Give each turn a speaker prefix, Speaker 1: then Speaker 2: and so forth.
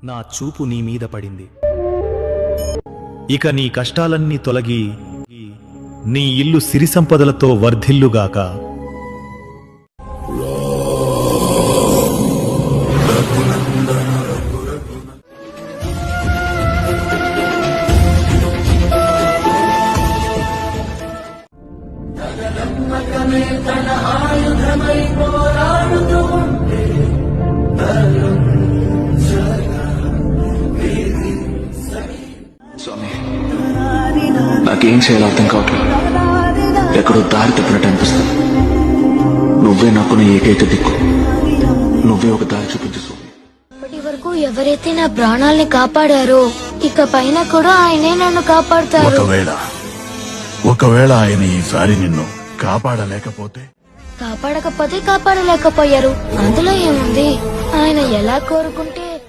Speaker 1: నా చూపు నీ మీద పడింది. ఇక నీ కష్టాలన్నీ తొలగి నీ ఇల్లు సిరి సంపదలతో వర్ధిల్లుగాక.
Speaker 2: స్వామి, నాకేం చేయాలో అర్థం కావట్లేదు. ఎక్కడో దారి తప్పినట్టు అనిపిస్తుంది. నువ్వే నాకు నా ఏకైక దిక్కు. నువ్వే ఒక దారి చూపించు స్వామి.
Speaker 3: ఇప్పటి వరకు ఎవరైతే నా ప్రాణాల్ని కాపాడారో ఇక పైన కూడా ఆయనే నన్ను కాపాడుతారు.
Speaker 4: ఒకవేళ ఆయన ఈసారి నిన్ను కాపాడలేకపోతే
Speaker 3: కాపాడకపోతే కాపాడలేకపోయారు, అందులో ఏముంది? ఆయన ఎలా కోరుకుంటే